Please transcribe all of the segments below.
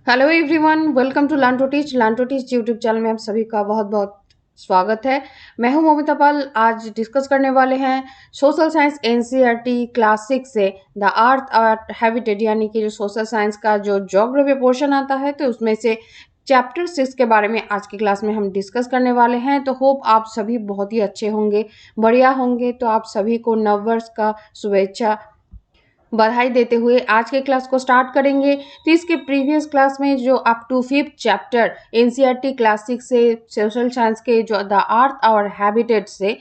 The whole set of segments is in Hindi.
Hello everyone, welcome to learn to teach YouTube channel में आप सभी का बहुत बहुत स्वागत है। मैं हूं मोमिता पाल। आज डिस्कस करने वाले हैं सोशल साइंस एनसीईआरटी क्लास 6 से द अर्थ आवर हैबिटेट, यानी कि जो सोशल साइंस का जो ज्योग्राफी पोर्शन आता है तो उसमें से चैप्टर 6 के बारे में आज की क्लास में हम डिस्कस करने वाले हैं। तो होप आप सभी बहुत ही अच्छे होंगे, बढ़िया होंगे। तो आप सभी को नववर्ष का शुभेच्छा बधाई देते हुए आज के क्लास को स्टार्ट करेंगे। तो इसके प्रीवियस क्लास में जो up to 5th chapter NCERT class 6 से सोशल साइंस के जो द अर्थ और हैबिटेट से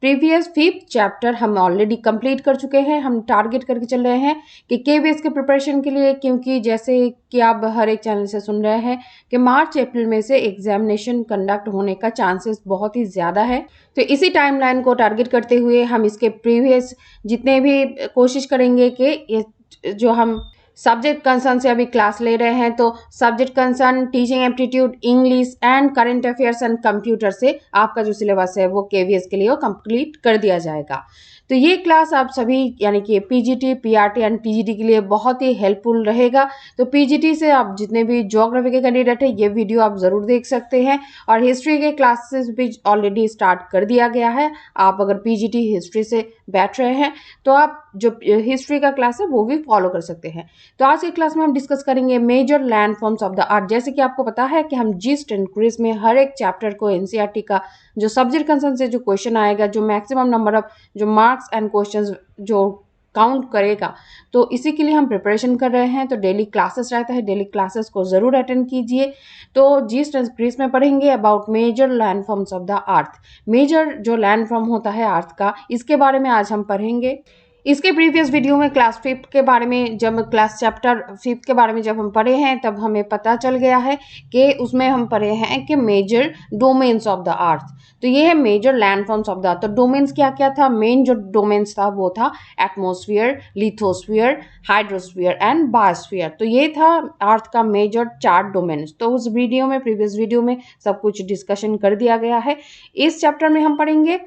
प्रीवियस 5th चैप्टर हम ऑलरेडी कंप्लीट कर चुके हैं। हम टारगेट करके चल रहे हैं कि केवीएस के प्रिपरेशन के लिए, क्योंकि जैसे कि आप हर एक चैनल से सुन रहे हैं कि मार्च अप्रैल में से एग्जामिनेशन कंडक्ट होने का चांसेस बहुत ही ज़्यादा है। तो इसी टाइमलाइन को टारगेट करते हुए हम इसके प्रीवियस जितने भी कोशिश करेंगे कि ये जो हम सब्जेक्ट कंसर्न से अभी क्लास ले रहे हैं, तो subject concern, teaching aptitude, English and current affairs and computer से आपका जो सिलेबस है वो केवीएस के लिए वो कंप्लीट कर दिया जाएगा। तो ये क्लास आप सभी यानी कि पीजीटी, पीआरटी एंड टीजीटी के लिए बहुत ही हेल्पफुल रहेगा। तो पीजीटी से आप जितने भी ज्योग्राफी के कैंडिडेट है ये वीडियो आप ज़रूर देख सकते हैं, और हिस्ट्री के क्लासेस भी ऑलरेडी स्टार्ट कर दिया गया है। आप अगर पीजीटी हिस्ट्री से बैठ रहे हैं तो आप जो हिस्ट्री का क्लास है वो भी फॉलो कर सकते हैं। तो आज की क्लास में हम डिस्कस करेंगे major land forms of the earth. जैसे कि आपको पता है कि हम जिस्ट एंड क्विज में हर एक चैप्टर को एनसीईआरटी का जो सब्जेक्ट कंसर्न से जो क्वेश्चन आएगा, जो मैक्सिमम नंबर ऑफ जो मार्क्स एंड क्वेश्चंस जो काउंट करेगा, तो इसी के लिए हम प्रिपरेशन कर रहे हैं। तो डेली क्लासेस रहता है, डेली क्लासेस को ज़रूर अटेंड कीजिए। तो जिस्ट एंड क्विज में पढ़ेंगे about major land forms of the earth. Major जो लैंड फॉर्म होता है अर्थ का, इसके बारे में आज हम पढ़ेंगे। इसके प्रीवियस वीडियो में क्लास 5 के बारे में, जब क्लास चैप्टर 5 के बारे में जब हम पढ़े हैं तब हमें पता चल गया है कि उसमें हम पढ़े हैं कि major domains of the earth. तो ये है major land forms of the earth. तो डोमेन्स क्या क्या था? मेन जो डोमेन्स था वो था atmosphere, lithosphere, hydrosphere and biosphere. तो ये था अर्थ का मेजर 4 डोमेन्स। तो उस वीडियो में, प्रीवियस वीडियो में सब कुछ डिस्कशन कर दिया गया है। इस चैप्टर में हम पढ़ेंगे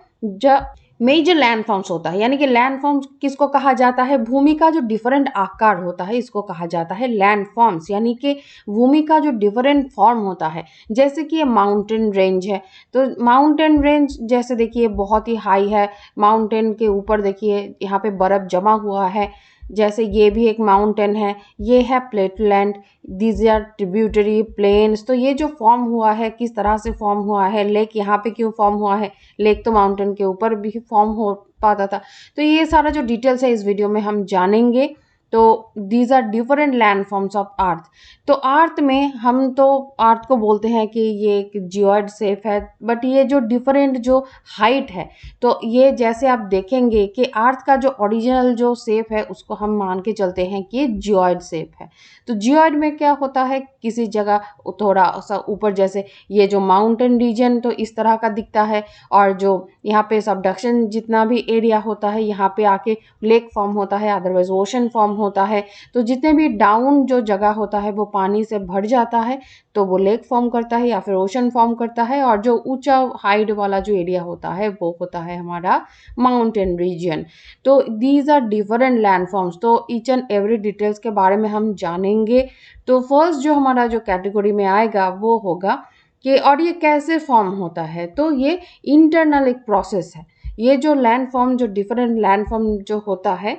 मेजर लैंड फॉर्म्स होता है, यानी कि लैंड फॉर्म्स किसको कहा जाता है? भूमि का जो डिफरेंट आकार होता है इसको कहा जाता है लैंड फॉर्म्स, यानी कि भूमि का जो डिफरेंट फॉर्म होता है। जैसे कि ये माउंटेन रेंज है, तो माउंटेन रेंज जैसे देखिए बहुत ही हाई है, माउंटेन के ऊपर देखिए यहाँ पे बर्फ जमा हुआ है। जैसे ये भी एक माउंटेन है, ये है प्लेटलैंड, दीज आर ट्रिब्यूटरी प्लेन्स। तो ये जो फॉर्म हुआ है किस तरह से फॉर्म हुआ है, लेक यहाँ पे क्यों फॉर्म हुआ है, लेक तो माउंटेन के ऊपर भी फॉर्म हो पाता था। तो ये सारा जो डिटेल्स है इस वीडियो में हम जानेंगे। तो these are different land forms of earth. तो अर्थ में हम तो अर्थ को बोलते हैं कि ये एक जियोइड शेप है, बट ये जो डिफरेंट जो हाइट है, तो ये जैसे आप देखेंगे कि अर्थ का जो ओरिजिनल जो शेप है उसको हम मान के चलते हैं कि जियोइड शेप है। तो जियोइड में क्या होता है, किसी जगह थोड़ा सा ऊपर, जैसे ये जो माउंटेन रीजन तो इस तरह का दिखता है, और जो यहाँ पे सबडक्शन जितना भी एरिया होता है यहाँ पे आके लेक फॉर्म होता है, अदरवाइज ओशन फॉर्म होता है। तो जितने भी डाउन जो जगह होता है वो पानी से भर जाता है तो वो लेक फॉर्म करता है या फिर ओशन फॉर्म करता है, और जो ऊंचा हाइट वाला जो एरिया होता है वो होता है हमारा माउंटेन रीजन। तो these are different land forms. तो ईच एंड एवरी डिटेल्स के बारे में हम जानेंगे। तो फर्स्ट जो हमारा जो कैटेगरी में आएगा वो होगा कि और ये कैसे फॉर्म होता है। तो ये इंटरनल एक प्रोसेस है। ये जो लैंड फॉर्म, जो डिफरेंट लैंड फॉर्म जो होता है,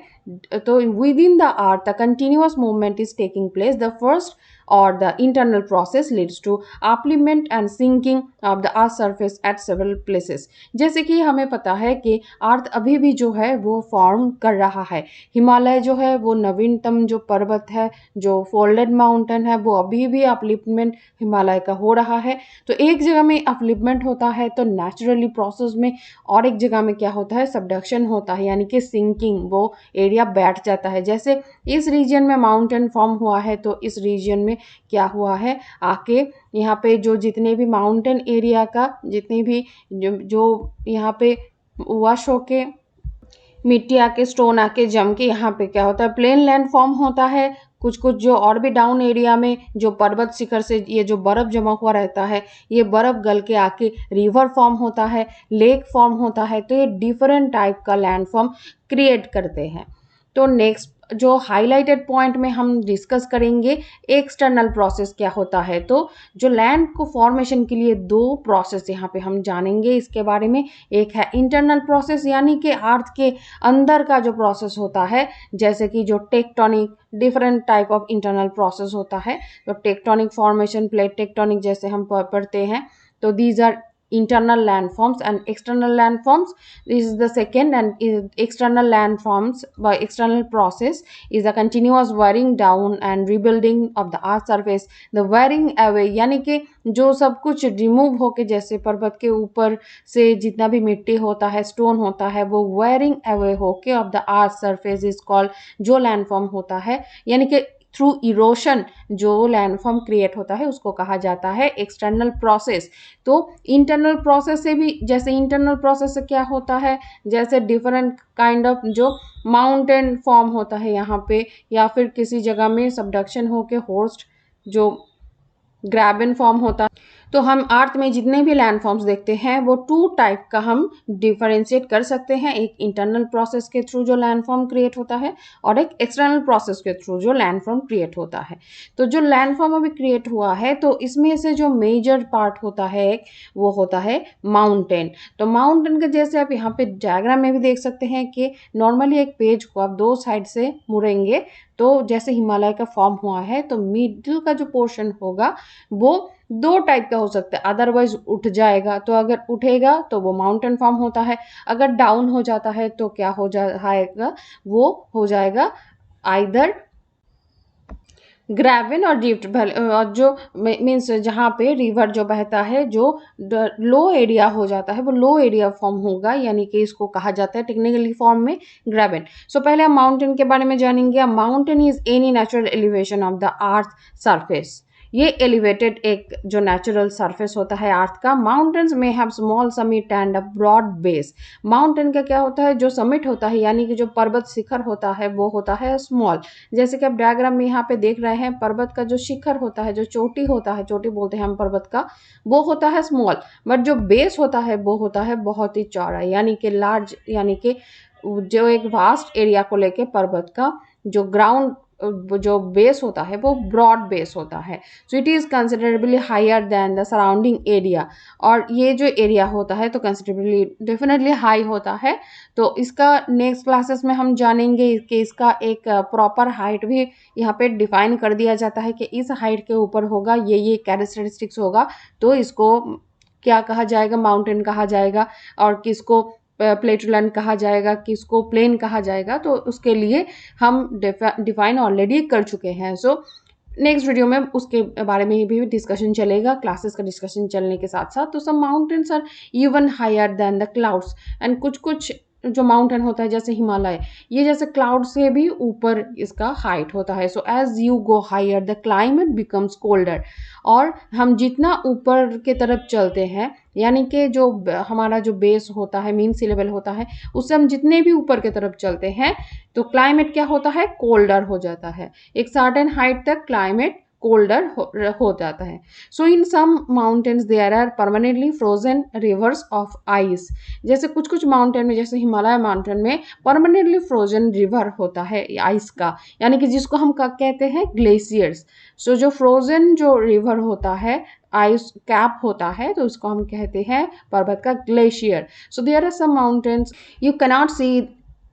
तो with in the earth the continuous movement is taking place. The first or the internal process leads to upliftment and sinking of the earth surface at several places। जैसे कि हमें पता है कि अर्थ अभी भी जो है वो फॉर्म कर रहा है। हिमालय जो है वो नवीनतम जो पर्वत है, जो फोल्डेड माउंटेन है, वो अभी भी अपलिफ्टमेंट हिमालय का हो रहा है। तो एक जगह में अपलिफ्टमेंट होता है तो नेचुरली प्रोसेस में, और एक जगह में क्या होता है, सबडक्शन होता है, यानी कि सिंकिंग, वो एरिया बैठ जाता है। जैसे इस रीजन में माउंटेन फॉर्म हुआ है तो इस रीजन में क्या हुआ है, आके यहाँ पे जो जितने भी माउंटेन एरिया का जितने भी जो यहाँ पे वश होके मिट्टी आके, स्टोन आके जम के यहाँ पे क्या होता है, प्लेन लैंड फॉर्म होता है। कुछ कुछ जो और भी डाउन एरिया में जो पर्वत शिखर से ये जो बर्फ जमा हुआ रहता है, ये बर्फ गल के आके रिवर फॉर्म होता है, लेक फॉर्म होता है। तो ये डिफरेंट टाइप का लैंड फॉर्म क्रिएट करते हैं। तो नेक्स्ट जो हाईलाइटेड पॉइंट में हम डिस्कस करेंगे एक्सटर्नल प्रोसेस क्या होता है। तो जो लैंड को फॉर्मेशन के लिए दो प्रोसेस यहाँ पे हम जानेंगे इसके बारे में। एक है इंटरनल प्रोसेस यानी कि अर्थ के अंदर का जो प्रोसेस होता है, जैसे कि जो tectonic different type of internal process होता है। तो टेक्टोनिक फॉर्मेशन, प्लेट टेक्टोनिक जैसे हम पढ़ते हैं, तो these are internal landforms and external landforms. This is the second, and external landforms by external process is a continuous wearing down and rebuilding of the earth surface. The wearing away यानी कि जो सब कुछ रिमूव होके, जैसे पर्वत के ऊपर से जितना भी मिट्टी होता है, स्टोन होता है, वो wearing away होके of the earth surface is called, जो लैंडफॉर्म होता है यानी कि थ्रू इरोशन जो लैंडफॉर्म क्रिएट होता है उसको कहा जाता है एक्सटर्नल प्रोसेस। तो इंटरनल प्रोसेस से भी, जैसे इंटरनल प्रोसेस से क्या होता है, जैसे डिफरेंट काइंड ऑफ जो माउंटेन फॉर्म होता है यहाँ पे, या फिर किसी जगह में सबडक्शन होके होस्ट जो ग्रैबन फॉर्म होता है। तो हम अर्थ में जितने भी लैंड फॉर्म्स देखते हैं वो टू टाइप का हम डिफरेंशिएट कर सकते हैं, एक इंटरनल प्रोसेस के थ्रू जो लैंड फॉर्म क्रिएट होता है और एक एक्सटर्नल प्रोसेस के थ्रू जो लैंड फॉर्म क्रिएट होता है। तो जो लैंड फॉर्म अभी क्रिएट हुआ है, तो इसमें से जो मेजर पार्ट होता है वो होता है माउंटेन। तो माउंटेन के जैसे आप यहाँ पे डायग्राम में भी देख सकते हैं कि नॉर्मली एक पेज को आप दो साइड से मुड़ेंगे, तो जैसे हिमालय का फॉर्म हुआ है, तो मिडिल का जो पोर्शन होगा वो दो टाइप का हो सकता है, अदरवाइज उठ जाएगा, तो अगर उठेगा तो वो माउंटेन फॉर्म होता है, अगर डाउन हो जाता है तो क्या हो जाएगा, वो हो जाएगा आइदर ग्रेवन और ड्रिफ्ट। और जो मीन्स जहाँ पे रिवर जो बहता है, जो लो एरिया हो जाता है वो लो एरिया फॉर्म होगा, यानी कि इसको कहा जाता है टेक्निकली फॉर्म में ग्रेवन। सो पहले हम माउंटेन के बारे में जानेंगे। Mountain is any natural elevation of the earth surface. ये एलिवेटेड एक जो नेचुरल सरफेस होता है अर्थ का। माउंटेन्स में have small summit and a broad base. Mountain का क्या होता है, जो समिट होता है यानी कि जो पर्वत शिखर होता है वो होता है स्मॉल। जैसे कि आप डायग्राम में यहाँ पे देख रहे हैं, पर्वत का जो शिखर होता है, जो चोटी होता है, चोटी बोलते हैं हम पर्वत का, वो होता है स्मॉल, बट जो बेस होता है वो होता है बहुत ही चौड़ा, यानी कि लार्ज, यानी कि जो एक वास्ट एरिया को लेके पर्वत का जो ग्राउंड जो बेस होता है वो ब्रॉड बेस होता है। So it is considerably higher than the surrounding area. और ये जो एरिया होता है तो कंसिडरेबली डेफिनेटली हाई होता है। तो इसका नेक्स्ट क्लासेस में हम जानेंगे कि इसका एक प्रॉपर हाइट भी यहाँ पे डिफाइन कर दिया जाता है कि इस हाइट के ऊपर होगा ये कैरेक्टरिस्टिक्स होगा, तो इसको क्या कहा जाएगा, माउंटेन कहा जाएगा, और किसको प्लेटोलैंड कहा जाएगा, किसको प्लेन कहा जाएगा, तो उसके लिए हम डिफाइन ऑलरेडी कर चुके हैं। सो नेक्स्ट वीडियो में उसके बारे में भी डिस्कशन चलेगा, क्लासेस का डिस्कशन चलने के साथ साथ। तो some mountains are even higher than the clouds, and कुछ जो माउंटेन होता है जैसे हिमालय, ये जैसे क्लाउड से भी ऊपर इसका हाइट होता है। So as you go higher the climate becomes colder. और हम जितना ऊपर के तरफ चलते हैं, यानी कि जो हमारा जो बेस होता है, मीन सी लेवल होता है, उससे हम जितने भी ऊपर के तरफ चलते हैं तो क्लाइमेट क्या होता है, कोल्डर हो जाता है। एक सर्टेन हाइट तक क्लाइमेट कोल्डर हो जाता है। So in some mountains there are permanently frozen rivers of ice. जैसे कुछ माउंटेन में, जैसे हिमालय माउंटेन में परमानेंटली फ्रोजन रिवर होता है आइस का, यानी कि जिसको हम कहते हैं ग्लेशियर्स। सो जो फ्रोजन जो रिवर होता है, आइस कैप होता है, तो उसको हम कहते हैं पर्वत का glacier. So there are some mountains you cannot see,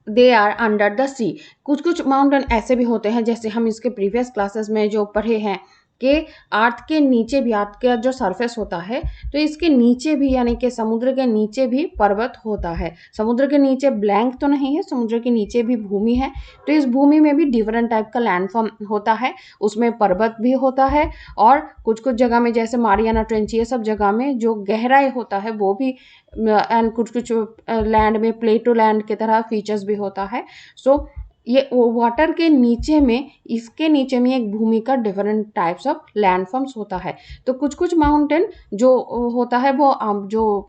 they are under the sea. कुछ माउंटेन ऐसे भी होते हैं, जैसे हम इसके प्रीवियस क्लासेस में जो पढ़े हैं कि अर्थ के नीचे भी, अर्थ का जो सरफेस होता है तो इसके नीचे भी, यानी कि समुद्र के नीचे भी पर्वत होता है। समुद्र के नीचे ब्लैंक तो नहीं है, समुद्र के नीचे भी भूमि है, तो इस भूमि में भी डिफरेंट टाइप का लैंडफॉर्म होता है, उसमें पर्वत भी होता है। और कुछ जगह में जैसे मारियाना ट्रेंच, ये सब जगह में जो गहराई होता है वो भी, एंड कुछ लैंड में प्लेटो लैंड की तरह फीचर्स भी होता है। सो ये वाटर के नीचे में, इसके नीचे में एक भूमि का डिफरेंट टाइप्स ऑफ लैंडफॉर्म्स होता है। तो कुछ माउंटेन जो होता है वो जो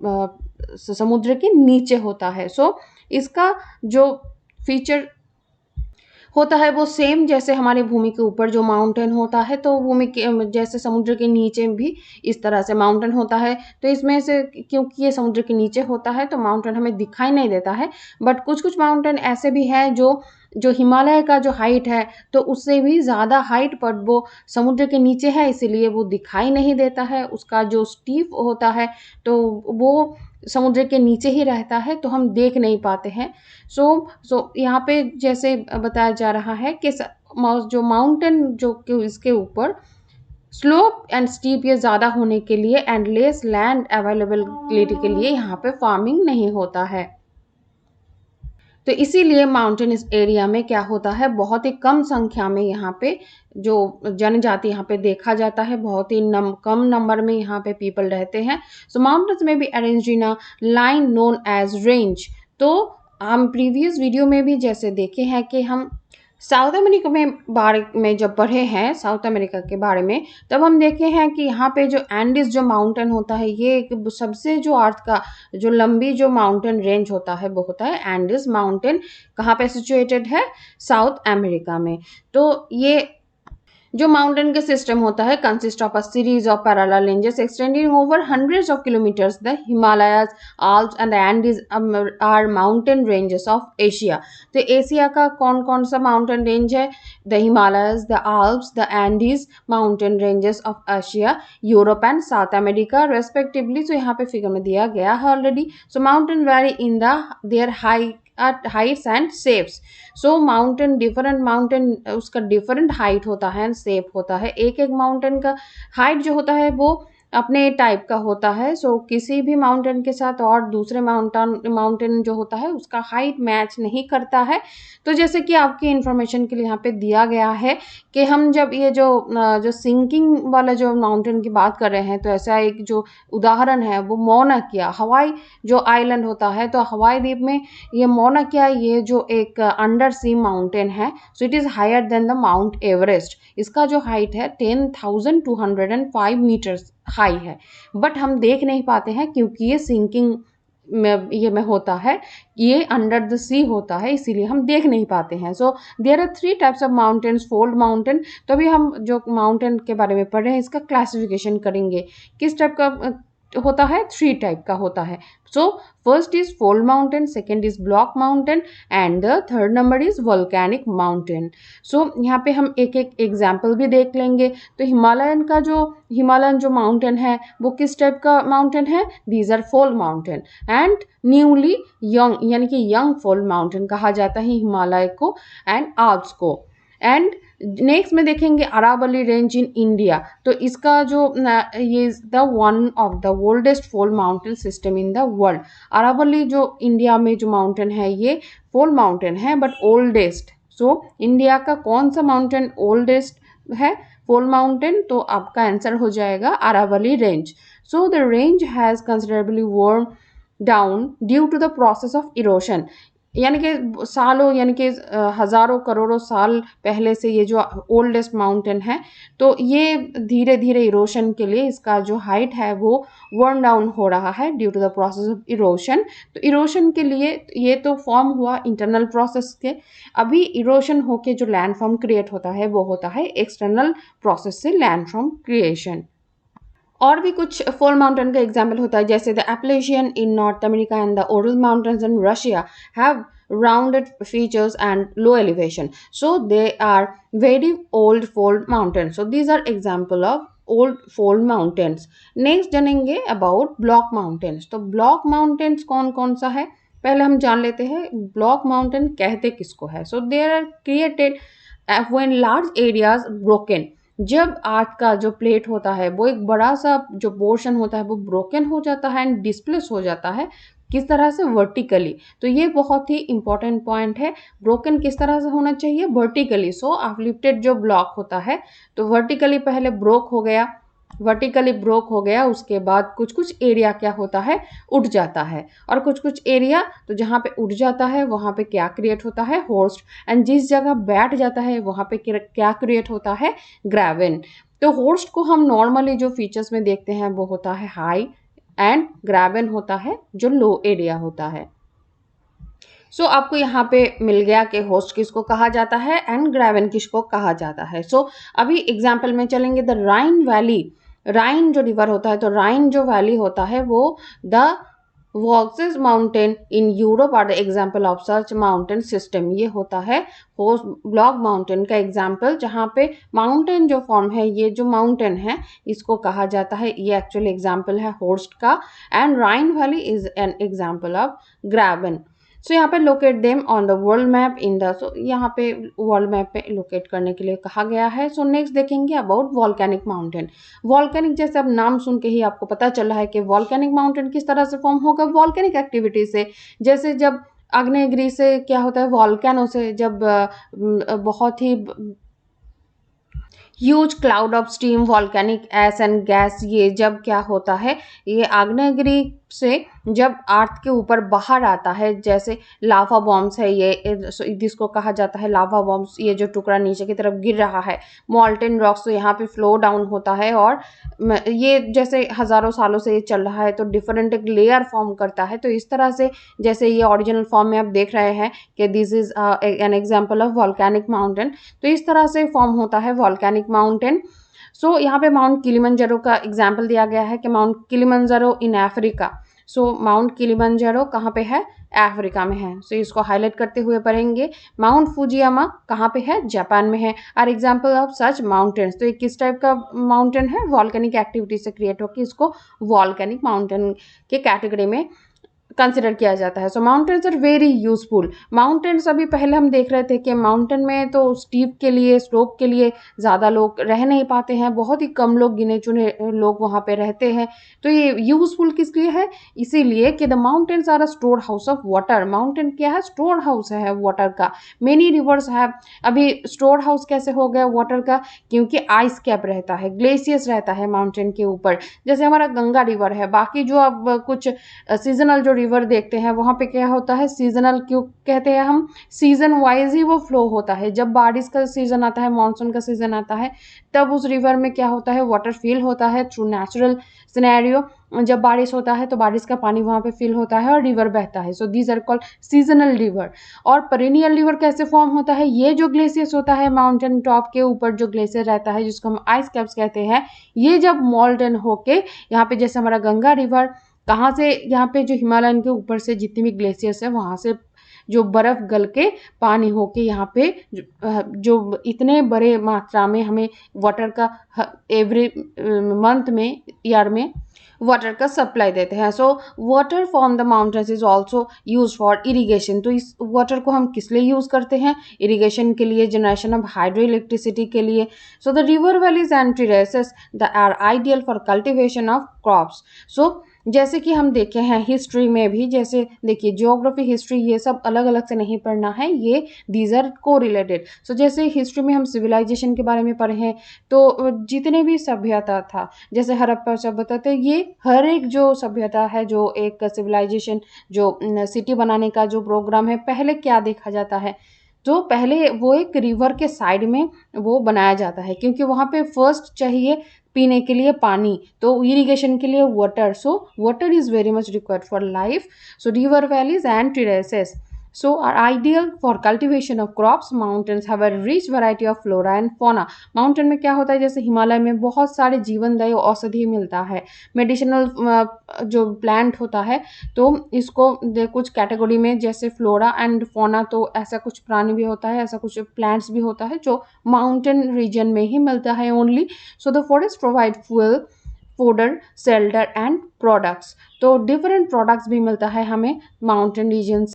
समुद्र के नीचे होता है। सो इसका जो फीचर होता है वो सेम जैसे हमारे भूमि के ऊपर जो माउंटेन होता है, तो भूमि के जैसे समुद्र के नीचे भी इस तरह से माउंटेन होता है। तो इसमें से क्योंकि ये समुद्र के नीचे होता है तो माउंटेन हमें दिखाई नहीं देता है, बट कुछ माउंटेन ऐसे भी हैं जो जो हिमालय का जो हाइट है तो उससे भी ज़्यादा हाइट पर वो समुद्र के नीचे है, इसीलिए वो दिखाई नहीं देता है। उसका जो स्टीप होता है तो वो समुद्र के नीचे ही रहता है, तो हम देख नहीं पाते हैं। सो यहाँ पे जैसे बताया जा रहा है कि जो माउंटेन जो कि इसके ऊपर स्लोप एंड स्टीप ये ज़्यादा होने के लिए एंड लेस लैंड अवेलेबिलिटी के लिए यहाँ पे फार्मिंग नहीं होता है। तो इसीलिए माउंटेनस एरिया में क्या होता है, बहुत ही कम संख्या में यहाँ पे जो जनजाति यहाँ पे देखा जाता है, बहुत ही कम नंबर में यहाँ पे पीपल रहते हैं। सो माउंटेन्स में भी arranged in a line known as range. तो हम प्रीवियस वीडियो में भी जैसे देखे हैं कि हम साउथ अमेरिका में बारे में जब पढ़े हैं, साउथ अमेरिका के बारे में, तब हम देखे हैं कि यहाँ पे जो एंडीज जो माउंटेन होता है, ये एक सबसे जो अर्थ का जो लंबी जो माउंटेन रेंज होता है वो होता है एंडीज माउंटेन। कहाँ पे सिचुएटेड है, साउथ अमेरिका में। तो ये जो माउंटेन के सिस्टम होता है consist of a series of parallel ranges extending over hundreds of kilometers. The Himalayas, Alps and Andes are mountain ranges of Asia. तो एशिया का कौन कौन सा माउंटेन रेंज है, the Himalayas, the Alps, the Andes mountain ranges of Asia, Europe and South America respectively. तो यहाँ पे फिगर में दिया गया है already. So mountain vary in the their heights and shapes। So mountain different mountain उसका डिफरेंट हाइट होता है एंड शेप होता है। एक एक माउंटेन का हाइट जो होता है वो अपने टाइप का होता है। सो किसी भी माउंटेन के साथ और दूसरे माउंटेन जो होता है उसका हाइट मैच नहीं करता है। तो जैसे कि आपकी इंफॉर्मेशन के लिए यहाँ पे दिया गया है कि हम जब ये जो सिंकिंग वाला जो माउंटेन की बात कर रहे हैं, तो ऐसा एक जो उदाहरण है वो मौना किया, हवाई जो आइलैंड होता है, तो हवाई द्वीप में ये मौना किया, ये जो एक अंडर सी माउंटेन है। So it is higher than the Mount Everest. इसका जो हाइट है 10,205 मीटर्स हाई है, बट हम देख नहीं पाते हैं क्योंकि ये सिंकिंग में होता है, ये अंडर द सी होता है, इसीलिए हम देख नहीं पाते हैं। So there are 3 types of mountains. Fold mountain, तो अभी हम जो माउंटेन के बारे में पढ़ रहे हैं इसका क्लासिफिकेशन करेंगे। किस टाइप का होता है, 3 टाइप का होता है। So first is fold mountain, second is block mountain and the third number is volcanic mountain. सो यहाँ पे हम एक एक एग्जाम्पल भी देख लेंगे। तो हिमालयन जो माउंटेन है वो किस टाइप का माउंटेन है, these are fold mountain and newly young यानी कि यंग फोल्ड माउंटेन कहा जाता है हिमालय को एंड आल्प्स को। एंड नेक्स्ट में देखेंगे अरावली रेंज इन इंडिया। तो इसका जो ये the one of the oldest fold mountain system in the world. Aravalli जो इंडिया में जो माउंटेन है ये फोल्ड माउंटेन है बट ओल्डेस्ट। सो इंडिया का कौन सा माउंटेन ओल्डेस्ट है फोल्ड माउंटेन, तो आपका आंसर हो जाएगा Aravalli range. So the range has considerably worn down due to the process of erosion. यानी कि सालों यानी कि हज़ारों करोड़ों साल पहले से ये जो ओल्डेस्ट माउंटेन है, तो ये धीरे धीरे इरोशन के लिए इसका जो हाइट है वो वर्न डाउन हो रहा है due to the process of erosion. तो इरोशन के लिए ये तो फॉर्म हुआ इंटरनल प्रोसेस के, अभी इरोशन होके जो लैंड फॉर्म क्रिएट होता है वो होता है एक्सटर्नल प्रोसेस से लैंड फॉर्म क्रिएशन। और भी कुछ फोल्ड माउंटेन का एग्जाम्पल होता है, जैसे the Appalachian in North America and the Ural mountains in Russia have rounded features and low elevation, so they are very old fold mountains. So these are example of old fold mountains. Next जानेंगे about block mountains. तो block mountains कौन कौन सा है, पहले हम जान लेते हैं block mountain कहते किसको है। So they are created when large areas broken। जब आर्थ का जो प्लेट होता है वो एक बड़ा सा जो पोर्शन होता है वो ब्रोकन हो जाता है एंड डिस्प्लेस हो जाता है, किस तरह से, वर्टिकली। तो ये बहुत ही इंपॉर्टेंट पॉइंट है, ब्रोकन किस तरह से होना चाहिए, वर्टिकली। सो अपलिफ्टेड जो ब्लॉक होता है तो वर्टिकली पहले ब्रोक हो गया, वर्टिकली ब्रोक हो गया, उसके बाद कुछ कुछ एरिया क्या होता है, उठ जाता है, और कुछ कुछ एरिया तो जहाँ पे उठ जाता है वहाँ पे क्या क्रिएट होता है, होस्ट, एंड जिस जगह बैठ जाता है वहाँ पे क्या क्रिएट होता है, ग्रेवन। तो होस्ट को हम नॉर्मली जो फीचर्स में देखते हैं वो होता है हाई एंड ग्रेवन होता है जो लो एरिया होता है। सो आपको यहाँ पे मिल गया कि होस्ट किसको कहा जाता है एंड ग्रेवन किसको कहा जाता है। सो अभी एग्जाम्पल में चलेंगे, द राइन वैली, राइन जो रिवर होता है, तो राइन जो वैली होता है वो the Vosges mountain in Europe are the example of such mountain system. ये होता है होस्ट ब्लॉक माउंटेन का एग्जाम्पल, जहाँ पे माउंटेन जो फॉर्म है, ये जो माउंटेन है इसको कहा जाता है, ये एक्चुअली एग्जाम्पल है होस्ट का। And Rhine valley is an example of graben. So यहाँ पे locate them on the world map in the, so यहाँ पे वर्ल्ड मैप पे लोकेट करने के लिए कहा गया है। सो नेक्स्ट देखेंगे अबाउट वॉल्केनिक माउंटेन। वॉल्केनिक, जैसे अब नाम सुन के ही आपको पता चल रहा है कि वॉल्केनिक माउंटेन किस तरह से फॉर्म होगा, वॉल्केनिक एक्टिविटी से। जैसे जब आग्नेयगिरी से क्या होता है, वॉल्केनो से जब बहुत ही huge cloud of steam, volcanic ash and gas, ये जब क्या होता है, ये आग्नेयगिरी से जब अर्थ के ऊपर बाहर आता है, जैसे लावा बॉम्ब्स है ये, जिसको कहा जाता है लावा बॉम्ब्स, ये जो टुकड़ा नीचे की तरफ गिर रहा है, मॉल्टेन रॉक्स, तो यहाँ पे फ्लो डाउन होता है और ये जैसे हजारों सालों से ये चल रहा है तो डिफरेंट एक लेयर फॉर्म करता है। तो इस तरह से जैसे ये ओरिजिनल फॉर्म में आप देख रहे हैं कि this is an example of volcanic mountain, तो इस तरह से फॉर्म होता है वॉल्केनिक माउंटेन। सो यहाँ पे माउंट किलिमंजारो का एग्जाम्पल दिया गया है कि mount Kilimanjaro in Africa. So mount Kilimanjaro कहाँ पे है, अफ्रीका में है। सो इसको हाईलाइट करते हुए पढ़ेंगे। माउंट फुजियामा कहाँ पे है, जापान में है। Are example of such mountains, तो ये किस टाइप का माउंटेन है, वॉल्केनिक एक्टिविटी से क्रिएट होकर इसको वॉल्केनिक माउंटेन के कैटेगरी में कंसिडर किया जाता है। So mountains are very useful. Mountains अभी पहले हम देख रहे थे कि माउंटेन में तो स्टीप के लिए, स्लोप के लिए ज़्यादा लोग रह नहीं पाते हैं, बहुत ही कम लोग, गिने चुने लोग वहाँ पे रहते हैं। तो ये यूजफुल किस लिए है, इसीलिए कि the mountains are a store house of water. Mountain क्या है, स्टोर हाउस है वाटर का। मेनी रिवर्स है, अभी स्टोर हाउस कैसे हो गया वाटर का, क्योंकि आइस कैप रहता है, ग्लेशियर्स रहता है माउंटेन के ऊपर। जैसे हमारा गंगा रिवर है, बाकी जो अब कुछ सीजनल जो रिवर देखते हैं वहाँ पे क्या होता है, सीजनल क्यों कहते हैं हम, सीजन वाइज ही वो फ्लो होता है। जब बारिश का सीजन आता है, मानसून का सीजन आता है, तब उस रिवर में क्या होता है, वाटर फिल होता है थ्रू नेचुरल सिनेरियो। जब बारिश होता है तो बारिश का पानी वहाँ पे फिल होता है और रिवर बहता है। So these are called seasonal river. और पेरिनियल रिवर कैसे फॉर्म होता है, ये जो ग्लेशियर्स होता है माउंटेन टॉप के ऊपर जो ग्लेशियर रहता है, जिसको हम आइस कैप्स कहते हैं, ये जब मोल्टन होके यहाँ पे, जैसे हमारा गंगा रिवर कहाँ से, यहाँ पे जो हिमालयन के ऊपर से जितनी भी ग्लेशियर्स है वहाँ से जो बर्फ़ गल के पानी होके यहाँ पे जो इतने बड़े मात्रा में हमें वाटर का एवरी मंथ में, ईयर में वाटर का सप्लाई देते हैं। So water from the mountains is also use for irrigation. तो इस वाटर को हम किस लिए यूज़ करते हैं, इरीगेशन के लिए, जनरेशन ऑफ हाइड्रो इलेक्ट्रिसिटी के लिए। So the river valleys and terraces the are ideal for cultivation of crops. So जैसे कि हम देखे हैं हिस्ट्री में भी, जैसे देखिए ज्योग्राफी, हिस्ट्री, ये सब अलग अलग से नहीं पढ़ना है, ये दीज आर को रिलेटेड। सो जैसे हिस्ट्री में हम सिविलाइजेशन के बारे में पढ़े हैं, तो जितने भी सभ्यता था, जैसे हड़प्पा सभ्यता, तो ये हर एक जो सभ्यता है, जो एक सिविलाइजेशन, जो सिटी बनाने का जो प्रोग्राम है, पहले क्या देखा जाता है, तो पहले वो एक रिवर के साइड में वो बनाया जाता है, क्योंकि वहाँ पे फर्स्ट चाहिए पीने के लिए पानी, तो इरिगेशन के लिए water. So water is very much required for life. So river valleys and terraces so are ideal for cultivation of crops. Mountains have a rich variety of flora and fauna. Mountain में क्या होता है, जैसे हिमालय में बहुत सारे जीवनदायी औषधि मिलता है, मेडिसिनल जो प्लांट होता है, तो इसको कुछ कैटेगरी में, जैसे फ्लोरा एंड फोना, तो ऐसा कुछ प्राणी भी होता है, ऐसा कुछ प्लांट्स भी होता है जो माउंटेन रीजन में ही मिलता है only. So the forest provide fuel, fodder, shelter and products. तो डिफरेंट प्रोडक्ट्स भी मिलता है हमें माउंटेन रीजन,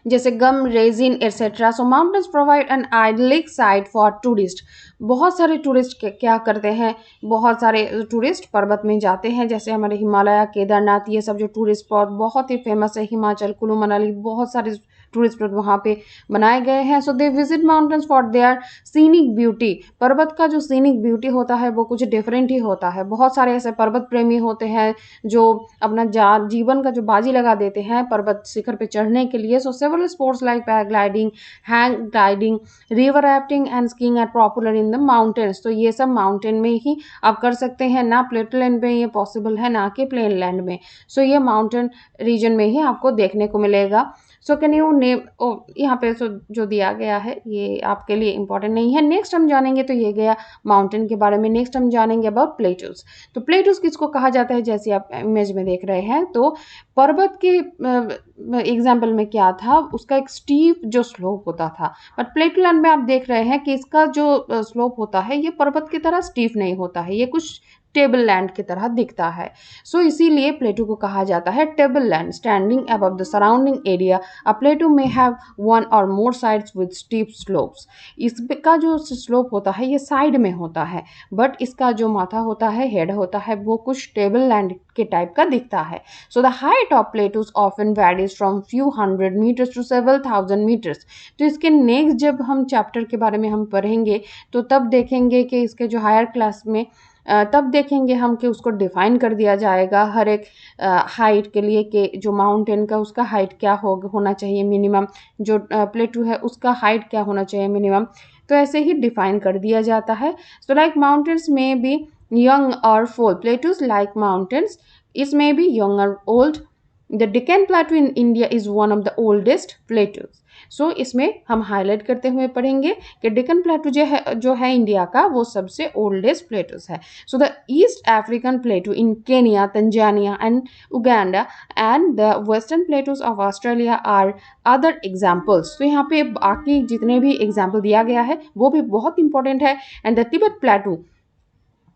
जैसे gum, resin etcetera. So mountains provide an idyllic site for tourist. बहुत सारे टूरिस्ट क्या करते हैं, बहुत सारे टूरिस्ट पर्वत में जाते हैं, जैसे हमारे हिमालय, केदारनाथ, ये सब जो टूरिस्ट स्पॉट बहुत ही फेमस है, हिमाचल, कुल्लू मनाली, बहुत सारे टूरिस्ट स्पॉट वहाँ पे बनाए गए हैं। So they visit mountains for their scenic beauty. पर्वत का जो सीनिक ब्यूटी होता है वो कुछ डिफरेंट ही होता है। बहुत सारे ऐसे पर्वत प्रेमी होते हैं जो अपना जीवन का जो बाजी लगा देते हैं पर्वत शिखर पे चढ़ने के लिए। So several sports like paragliding, hang gliding, river rafting and skiing are popular in the mountains. तो ये सब माउंटेन में ही आप कर सकते हैं, ना प्लेटो लैंड में ये पॉसिबल है, ना कि प्लेन लैंड में। सो ये माउंटेन रीजन में ही आपको देखने को मिलेगा। सो कैन यू नेम, यहाँ पे जो दिया गया है ये आपके लिए इंपॉर्टेंट नहीं है। नेक्स्ट हम जानेंगे, तो ये गया माउंटेन के बारे में। नेक्स्ट हम जानेंगे अबाउट प्लेटूज। तो प्लेटूज किसको कहा जाता है, जैसे आप इमेज में देख रहे हैं, तो पर्वत के एग्जाम्पल में क्या था, उसका एक स्टीप जो स्लोप होता था। बट प्लेटूलैंड में आप देख रहे हैं कि इसका जो स्लोप होता है ये पर्वत की तरह स्टीप नहीं होता है, ये कुछ टेबल लैंड की तरह दिखता है। सो इसीलिए प्लेटू को कहा जाता है table land. Standing above the surrounding area, अ प्लेटू में हैव वन और मोर साइड्स विद स्टीप स्लोप्स। इसका जो स्लोप होता है ये साइड में होता है, बट इसका जो माथा होता है, हेड होता है, वो कुछ टेबल लैंड के टाइप का दिखता है। So the height of plateaus often varies from few hundred meters to several thousand meters. तो इसके नेक्स्ट जब हम चैप्टर के बारे में हम पढ़ेंगे तो तब देखेंगे कि इसके जो हायर क्लास में तब देखेंगे हम कि उसको डिफाइन कर दिया जाएगा हर एक हाइट के लिए, कि जो माउंटेन का उसका हाइट क्या होना चाहिए मिनिमम, जो प्लेटू है उसका हाइट क्या होना चाहिए मिनिमम। तो ऐसे ही डिफाइन कर दिया जाता है। सो लाइक माउंटेन्स में B young or full, plateaus like mountains, it may be young or old. The Deccan Plateau in India is one of the oldest plateaus. सो इसमें हम हाईलाइट करते हुए पढ़ेंगे कि डेक्कन प्लेटू जो है इंडिया का, वो सबसे ओल्डेस्ट प्लेटूस है। So the East African plateau in Kenya, Tanzania and Uganda and the western plateaus of Australia are other examples. तो यहाँ पे बाकी जितने भी एग्जाम्पल दिया गया है वो भी बहुत इंपॉर्टेंट है। एंड द तिब्बत प्लेटू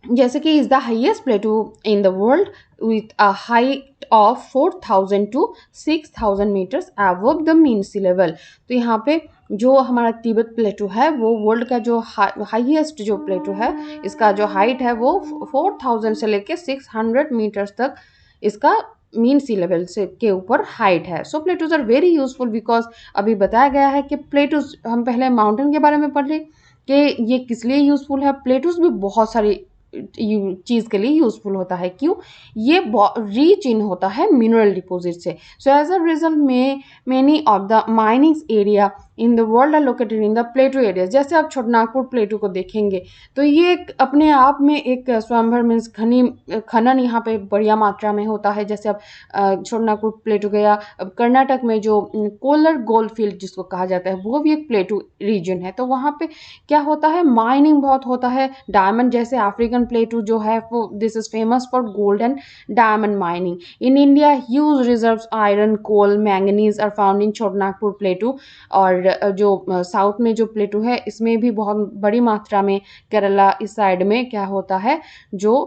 जैसे कि is the highest plateau in the world with a height of 4000 to 6000 meters above the mean sea level. तो यहाँ पे जो हमारा तिब्बत प्लेटू है वो वर्ल्ड का जो हाईएस्ट जो प्लेटू है, इसका जो हाइट है वो 4000 से लेके 600 मीटर्स तक इसका मीन सी लेवल से के ऊपर हाइट है। So plateaus are very useful because अभी बताया गया है कि प्लेटूज, हम पहले माउंटेन के बारे में पढ़ रहे कि ये किस लिए यूजफुल है। प्लेटूज भी बहुत सारी चीज़ के लिए यूजफुल होता है। क्यों? ये रिच इन होता है मिनरल डिपॉजिट से। सो एज अ रिजल्ट में many of the mining area in the world are located in the plateau area. जैसे आप छोटनागपुर प्लेटू को देखेंगे तो ये एक अपने आप में एक स्वयंभर मीन्स खनन यहाँ पे बढ़िया मात्रा में होता है। जैसे अब छोटनागपुर प्लेटू गया, अब कर्नाटक में जो कोलर गोल्ड फील्ड जिसको कहा जाता है वो भी एक प्लेटू रीजन है। तो वहाँ पे क्या होता है, माइनिंग बहुत होता है। डायमंड, जैसे अफ्रीकन प्लेटू जो है वो this is famous for gold and diamond mining. In India huge reserves iron, coal, manganese are found in Chotanagpur plateau. और जो साउथ में जो प्लेटू है इसमें भी बहुत बड़ी मात्रा में केरला इस साइड में क्या होता है, जो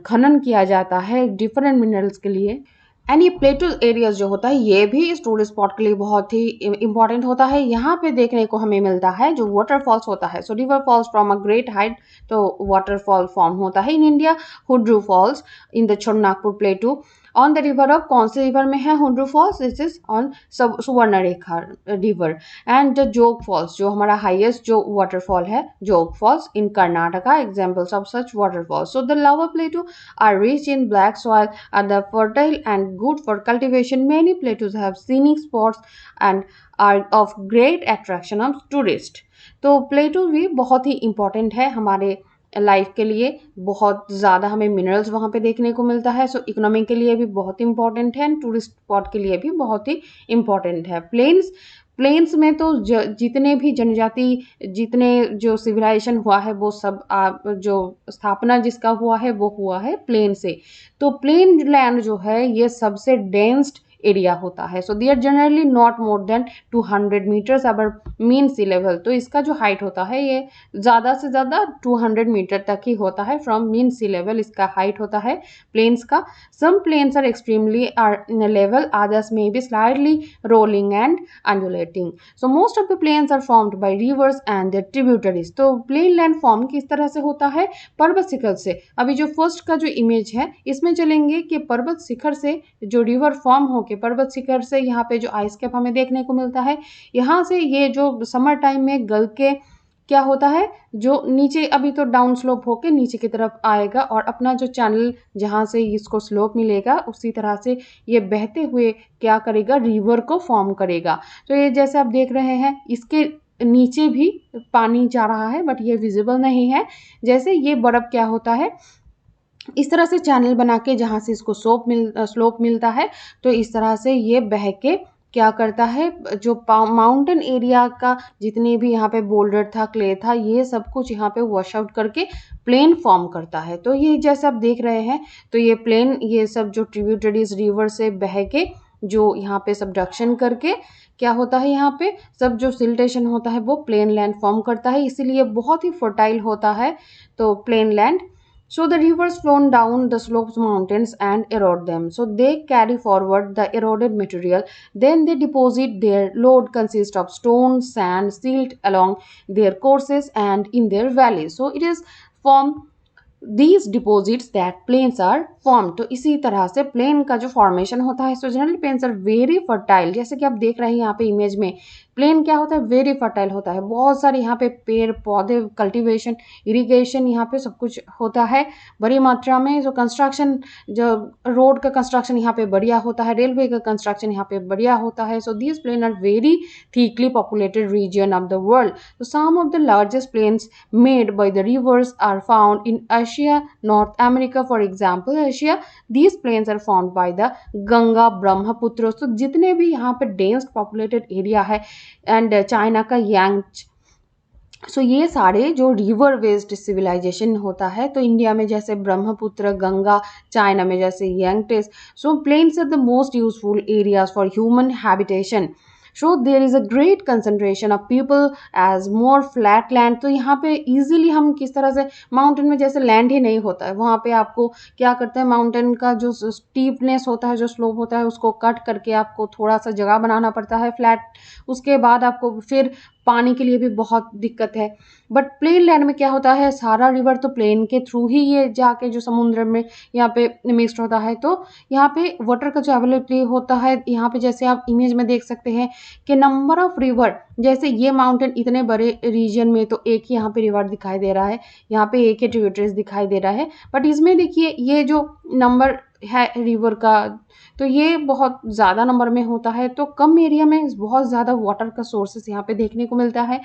खनन किया जाता है डिफरेंट मिनरल्स के लिए। एंड ये प्लेटू एरियाज जो होता है ये भी इस टूरिस्ट स्पॉट के लिए बहुत ही इंपॉर्टेंट होता है। यहाँ पे देखने को हमें मिलता है जो वाटरफॉल्स होता है। So river falls from a great height, तो वाटरफॉल फॉर्म होता है in India. Hundru falls in the Chotanagpur plateau on the river of, कौन से रिवर में है Hundru falls, this is on Suvarnarekha river. And the Jog falls जो हमारा हाईएस्ट जो वाटरफॉल है, Jog falls in Karnataka, examples of such waterfalls. So the lower plateau are rich in black soil and the fertile and good for cultivation. Many plateaus have scenic spots and are of great attraction of tourists. तो प्लेटू भी बहुत ही इम्पॉर्टेंट है हमारे लाइफ के लिए। बहुत ज़्यादा हमें मिनरल्स वहाँ पे देखने को मिलता है। सो इकोनॉमी के लिए भी बहुत इंपॉर्टेंट है एंड टूरिस्ट स्पॉट के लिए भी बहुत ही इम्पॉर्टेंट है। प्लेन्स में तो जितने भी जनजाति, जितने जो सिविलाइजेशन हुआ है वो सब जो स्थापना जिसका हुआ है वो हुआ है प्लेन से। तो प्लेन लैंड जो है ये सबसे डेंस्ड एरिया होता है। So they are generally not more than 200 metres above mean sea level. तो इसका जो हाइट होता है ये ज़्यादा से ज़्यादा 200 मीटर तक ही होता है फ्रॉम मीन सी लेवल, इसका हाइट होता है प्लेन्स का। Some plains are extremely level, others में be slightly rolling and undulating. So most of the plains are formed by rivers and their tributaries. तो प्लेन लैंड फॉर्म किस तरह से होता है, पर्वत शिखर से। अभी जो फर्स्ट का जो इमेज है इसमें चलेंगे कि पर्वत शिखर से जो रिवर फॉर्म होके पर्वत शिखर से यहाँ पे जो आइस कैप हमें देखने को मिलता है, यहाँ से ये जो समर टाइम में गल के क्या होता है, जो नीचे अभी तो डाउन स्लोप होके नीचे की तरफ आएगा और अपना जो चैनल जहाँ से इसको स्लोप मिलेगा उसी तरह से ये बहते हुए क्या करेगा, रिवर को फॉर्म करेगा। तो ये जैसे आप देख रहे हैं इसके नीचे भी पानी जा रहा है बट ये विजिबल नहीं है। जैसे ये बर्फ क्या होता है, इस तरह से चैनल बना के जहाँ से इसको स्लोप मिलता है तो इस तरह से ये बह के क्या करता है, जो माउंटेन एरिया का जितने भी यहाँ पे बोल्डर था, क्ले था, ये सब कुछ यहाँ पे वॉश आउट करके प्लेन फॉर्म करता है। तो ये जैसे आप देख रहे हैं, तो ये प्लेन, ये सब जो ट्रिब्यूटरीज रिवर से बह के जो यहाँ पे सबडक्शन करके क्या होता है, यहाँ पे सब जो सिल्टेशन होता है वो प्लेन लैंड फॉर्म करता है, इसीलिए बहुत ही फर्टाइल होता है तो plain land. So the rivers flow down the slopes mountains and erode them. So they carry forward the eroded material. Then they deposit their load consists of stone, sand, silt along their courses and in their valleys. So it is formed these deposits that plains are formed. तो इसी तरह से प्लेन का जो फॉर्मेशन होता है, so generally plains are very fertile. जैसे कि आप देख रहे हैं यहाँ पे इमेज में, प्लेन क्या होता है, वेरी फर्टाइल होता है, बहुत सारे यहाँ पे पेड़ पौधे, कल्टीवेशन, इरिगेशन, यहाँ पे सब कुछ होता है बड़ी मात्रा में। जो कंस्ट्रक्शन, जो रोड का कंस्ट्रक्शन यहाँ पे बढ़िया होता है, रेलवे का कंस्ट्रक्शन यहाँ पे बढ़िया होता है। So these plain are very thickly populated region of the world. So some of the largest plains made by the rivers are found in Asia, North America, for example, Asia. These plains are formed by the Ganga Brahmaputra. तो जितने भी यहाँ पे डेंस पॉपुलेटेड एरिया है एंड चाइना का यांग, सो ये सारे जो रिवर बेस्ड सिविलाइजेशन होता है, तो इंडिया में जैसे ब्रह्मपुत्र, गंगा, चाइना में जैसे Yangtze. So plains are the most useful areas for human habitation. So there is a great concentration of people as more flat land. तो यहाँ पे इजीली हम किस तरह से, माउंटेन में जैसे लैंड ही नहीं होता है, वहाँ पे आपको क्या करते हैं, माउंटेन का जो स्टीपनेस होता है, जो स्लोप होता है, उसको कट करके आपको थोड़ा सा जगह बनाना पड़ता है फ्लैट। उसके बाद आपको फिर पानी के लिए भी बहुत दिक्कत है। बट प्लेन लैंड में क्या होता है, सारा रिवर तो प्लेन के थ्रू ही ये जाके जो समुद्र में यहाँ पे मिक्स्ड होता है, तो यहाँ पे वाटर का जो अवेलेबिलिटी होता है, यहाँ पे जैसे आप इमेज में देख सकते हैं कि नंबर ऑफ रिवर, जैसे ये माउंटेन इतने बड़े रीजन में तो एक ही यहाँ पे रिवर दिखाई दे रहा है, यहाँ पे एक ही ट्रिब्यूटरीज दिखाई दे रहा है। बट इसमें देखिए ये जो नंबर है रिवर का, तो ये बहुत ज़्यादा नंबर में होता है, तो कम एरिया में बहुत ज़्यादा वाटर का सोर्सेस यहाँ पे देखने को मिलता है।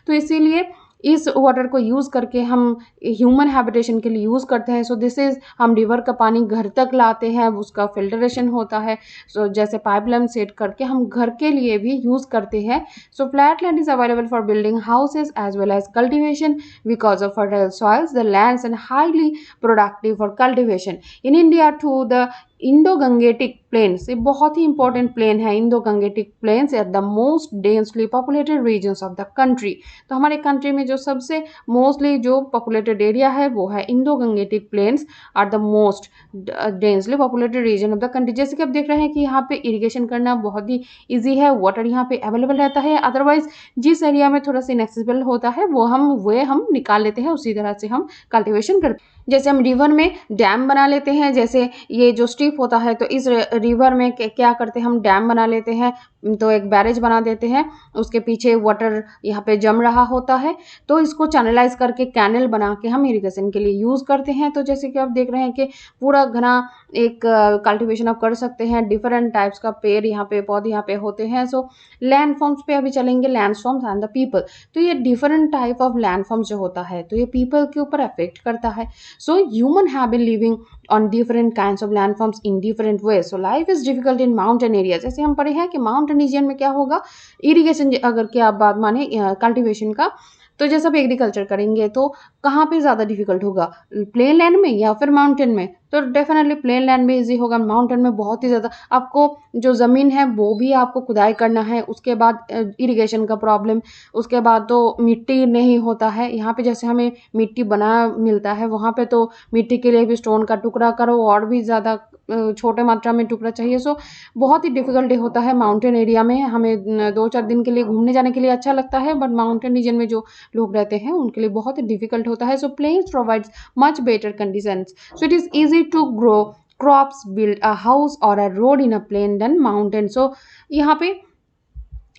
तो इसीलिए इस वाटर को यूज़ करके हम ह्यूमन हैबिटेशन के लिए यूज़ करते हैं। सो दिस इज़, हम रिवर का पानी घर तक लाते हैं, उसका फिल्टरेशन होता है। सो जैसे पाइपलाइन सेट करके हम घर के लिए भी यूज़ करते हैं। So flat land is available for building houses as well as cultivation because of fertile soils the lands and highly productive for cultivation. In India to the Indo Gangetic plains, ये बहुत ही इंपॉर्टेंट प्लेन है, Indo Gangetic plains are the most densely populated regions of the country. तो हमारे कंट्री में जो सबसे मोस्टली जो पॉपुलेटेड एरिया है वो है Indo Gangetic plains are the most densely populated region of the country. जैसे कि आप देख रहे हैं कि यहाँ पे इरिगेशन करना बहुत ही ईजी है, वाटर यहाँ पे अवेलेबल रहता है। अदरवाइज जिस एरिया में थोड़ा सा इनएक्सेसिबल होता है वो हम निकाल लेते हैं, उसी तरह से हम कल्टिवेशन करते हैं। जैसे हम रिवर में डैम बना लेते हैं, जैसे ये जो स्ट्रीप होता है, तो इस रिवर में क्या करते हैं, हम डैम बना लेते हैं, तो एक बैरेज बना देते हैं, उसके पीछे वाटर यहाँ पे जम रहा होता है, तो इसको चैनलाइज करके कैनल बना के हम इरिगेशन के लिए यूज़ करते हैं। तो जैसे कि आप देख रहे हैं कि पूरा घना एक कल्टिवेशन आप कर सकते हैं, डिफरेंट टाइप्स का पेड़ यहाँ पे, पौधे यहाँ पे होते हैं। सो लैंडफॉर्म्स पे अभी चलेंगे, लैंडफॉर्म्स एंड द पीपल। तो ये डिफरेंट टाइप ऑफ लैंडफॉर्म्स जो होता है, तो ये पीपल के ऊपर अफेक्ट करता है। So human have been living on different kinds of landforms in different ways. So life is difficult in mountain areas. जैसे हम पढ़े हैं कि माउंटेन रीजन में क्या होगा, इरिगेशन अगर क्या आप बात माने कल्टीवेशन का, तो जैसे आप एग्रीकल्चर करेंगे तो कहाँ पे ज़्यादा डिफिकल्ट होगा, प्लेन लैंड में या फिर माउंटेन में? तो डेफिनेटली प्लेन लैंड में इजी होगा, माउंटेन में बहुत ही ज़्यादा आपको जो ज़मीन है वो भी आपको खुदाई करना है, उसके बाद इरिगेशन का प्रॉब्लम, उसके बाद तो मिट्टी नहीं होता है। यहाँ पे जैसे हमें मिट्टी बना मिलता है, वहाँ पे तो मिट्टी के लिए भी स्टोन का टुकड़ा करो और भी ज़्यादा छोटे मात्रा में टुकड़ा चाहिए। सो बहुत ही डिफिकल्ट होता है माउंटेन एरिया में। हमें 2-4 दिन के लिए घूमने जाने के लिए अच्छा लगता है, बट माउंटेन रीजन में जो लोग रहते हैं उनके लिए बहुत ही डिफिकल्ट होता है। So plains provides much better conditions, so it is easy to grow crops, build a house or a road in a plain than mountain. सो यहाँ पे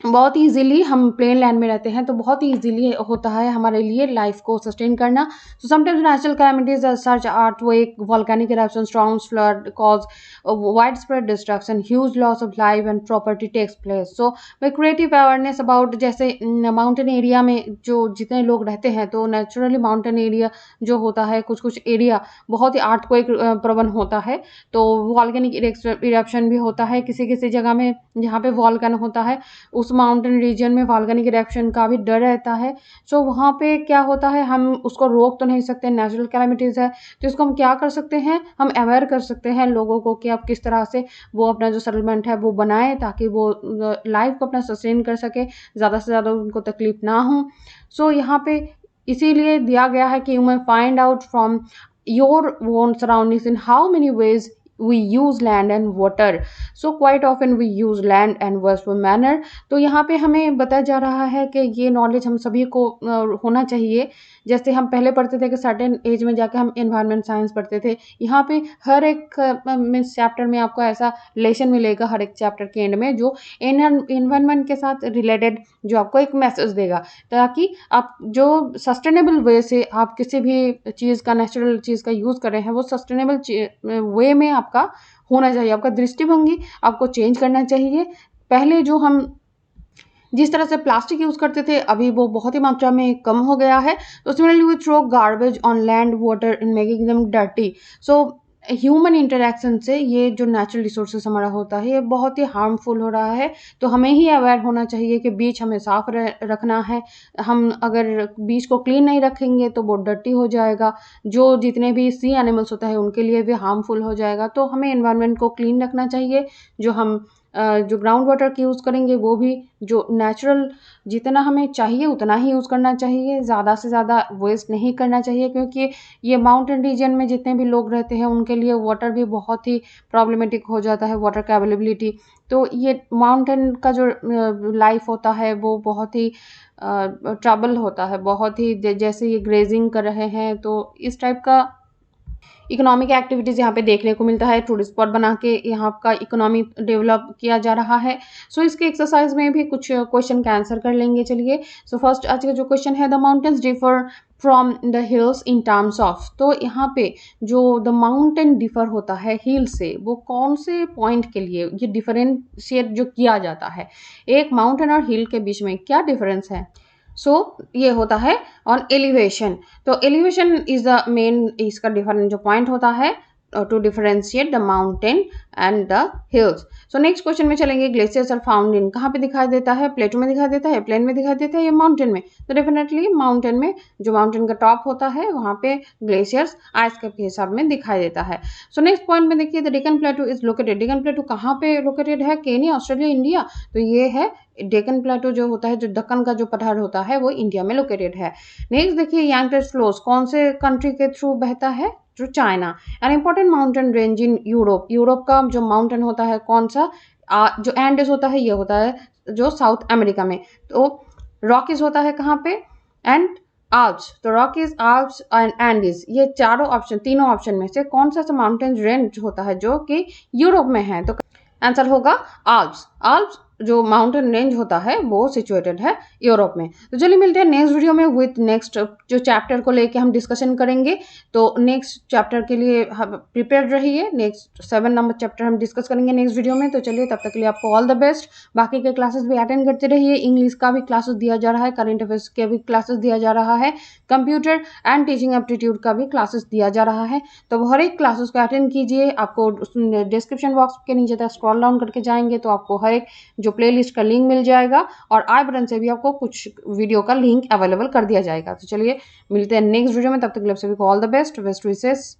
बहुत ईज़िली हम प्लेन लैंड में रहते हैं, तो बहुत ही ईज़िली होता है हमारे लिए लाइफ़ को सस्टेन करना। So sometimes natural calamities such earthquake, volcanic eruption, storms, flood cause widespread destruction, huge loss of life and property takes place. So by creative awareness about, जैसे माउंटेन एरिया में जो जितने लोग रहते हैं, तो नेचुरली माउंटेन एरिया जो होता है, कुछ-कुछ एरिया बहुत ही अर्थक्वेक प्रवण होता है। तो वोल्केनिक इरप्शन भी होता है किसी-किसी जगह में जहाँ पे वोल्केनो होता है, उस माउंटेन रीजन में वॉल्केनिक इरप्शन का भी डर रहता है। सो वहाँ पे क्या होता है, हम उसको रोक तो नहीं सकते, नेचुरल कैलामिटीज़ है, तो इसको हम क्या कर सकते हैं, हम अवेयर कर सकते हैं लोगों को कि आप किस तरह से वो अपना जो सेटलमेंट है वो बनाएँ, ताकि वो लाइफ को अपना सस्टेन कर सके, ज़्यादा से ज़्यादा उनको तकलीफ ना हो। सो यहाँ पे इसीलिए दिया गया है कि you may find out from your own surroundings in how many ways we use land and water. So quite often we use land and wasteful manner. तो यहाँ पे हमें बताया जा रहा है कि ये नॉलेज हम सभी को होना चाहिए। जैसे हम पहले पढ़ते थे कि सर्टेन एज में जाके हम एनवायरनमेंट साइंस पढ़ते थे, यहाँ पे हर एक मीन्स चैप्टर में आपको ऐसा लेसन मिलेगा हर एक चैप्टर के एंड में, जो एनवायरनमेंट के साथ रिलेटेड जो आपको एक मैसेज देगा, ताकि आप जो सस्टेनेबल वे से आप किसी भी चीज़ का, नेचुरल चीज़ का यूज़ कर रहे हैं, वो सस्टेनेबल वे में आपका होना चाहिए। आपका दृष्टिभंगी आपको चेंज करना चाहिए। पहले जो हम जिस तरह से प्लास्टिक यूज़ करते थे, अभी वो बहुत ही मात्रा में कम हो गया है। तो similarly we throw garbage on land, water in making them dirty. So human interaction से ये जो नेचुरल रिसोर्सेज हमारा होता है, ये बहुत ही हार्मफुल हो रहा है। तो हमें ही अवेयर होना चाहिए कि बीच हमें साफ रखना है। हम अगर बीच को क्लीन नहीं रखेंगे तो वो डर्टी हो जाएगा, जो जितने भी सी एनिमल्स होता है उनके लिए भी हार्मफुल हो जाएगा। तो हमें एनवायरनमेंट को क्लीन रखना चाहिए। जो हम जो ग्राउंड वाटर की यूज़ करेंगे, वो भी जो नेचुरल जितना हमें चाहिए उतना ही यूज़ करना चाहिए, ज़्यादा से ज़्यादा वेस्ट नहीं करना चाहिए, क्योंकि ये माउंटेन रीजन में जितने भी लोग रहते हैं उनके लिए वाटर भी बहुत ही प्रॉब्लमेटिक हो जाता है, वाटर का अवेलेबिलिटी। तो ये माउंटेन का जो लाइफ होता है वो बहुत ही ट्रबल होता है, बहुत ही जैसे ये ग्रेजिंग कर रहे हैं, तो इस टाइप का इकोनॉमिक एक्टिविटीज़ यहाँ पे देखने को मिलता है। टूरिस्ट स्पॉट बना के यहाँ का इकोनॉमी डेवलप किया जा रहा है। सो इसके एक्सरसाइज में भी कुछ क्वेश्चन का आंसर कर लेंगे, चलिए। सो फर्स्ट आज का जो क्वेश्चन है, the mountains differ from the hills in terms of. तो यहाँ पे जो द माउंटेन डिफर होता है हिल से, वो कौन से पॉइंट के लिए ये डिफरेंशिएट जो किया जाता है, एक माउंटेन और हिल के बीच में क्या डिफरेंस है। सो ये होता है ऑन एलिवेशन। तो एलिवेशन इज द मेन इसका डिफरेंट जो पॉइंट होता है to differentiate the mountain and the hills. So next question में चलेंगे, ग्लेशियर्स आर फाउंड इन, कहाँ पे दिखाई देता है, प्लेटो में दिखाई देता है, प्लेन में दिखाई देता है या माउंटेन में। तो डेफिनेटली माउंटेन में, जो माउंटेन का टॉप होता है वहाँ पे ग्लेशियर्स आइस कैप के हिसाब में दिखाई देता है। सो नेक्स्ट पॉइंट में देखिए, the Deccan plateau is located. Deccan plateau कहाँ पे लोकेटेड है, केन्या, ऑस्ट्रेलिया, इंडिया। तो ये है डेक्कन प्लेटो जो होता है, जो दक्कन का जो पठार होता है, वो इंडिया में लोकेटेड है। नेक्स्ट देखिए, यांगत्से फ्लोज कौन से कंट्री के थ्रू बहता है, through China. An important mountain range in Europe. Europe का जो माउंटेन होता है कौन सा, जो एंडेस होता है, ये होता है जो साउथ अमेरिका में। तो रॉकीज होता है कहाँ पे, एंड आल्प्स। तो रॉकीज, आल्प्स एंड एंडीज, ये चारों ऑप्शन, तीनों ऑप्शन में से कौन सा माउंटेन रेंज होता है जो कि यूरोप में है। तो आंसर होगा आल्प्स। आल्प्स जो माउंटेन रेंज होता है वो सिचुएटेड है यूरोप में। तो चलिए मिलते हैं नेक्स्ट वीडियो में विथ नेक्स्ट जो चैप्टर को लेके हम डिस्कशन करेंगे। तो नेक्स्ट चैप्टर के लिए हम प्रिपेयर रहिए। नेक्स्ट 7 नंबर चैप्टर हम डिस्कस करेंगे नेक्स्ट वीडियो में। तो चलिए, तब तक के लिए आपको ऑल द बेस्ट। बाकी के क्लासेस भी अटेंड करते रहिए। इंग्लिश का भी क्लासेस दिया जा रहा है, करेंट अफेयर्स के भी क्लासेस दिया जा रहा है, कंप्यूटर एंड टीचिंग एप्टीट्यूड का भी क्लासेस दिया जा रहा है। तो हर एक क्लासेस को अटेंड कीजिए। आपको डिस्क्रिप्शन बॉक्स के नीचे तक स्क्रॉल डाउन करके जाएंगे तो आपको हर एक जो प्लेलिस्ट का लिंक मिल जाएगा, और आई बटन से भी आपको कुछ वीडियो का लिंक अवेलेबल कर दिया जाएगा। तो चलिए मिलते हैं नेक्स्ट वीडियो में, तब तक के लिए सभी को all the best, best wishes.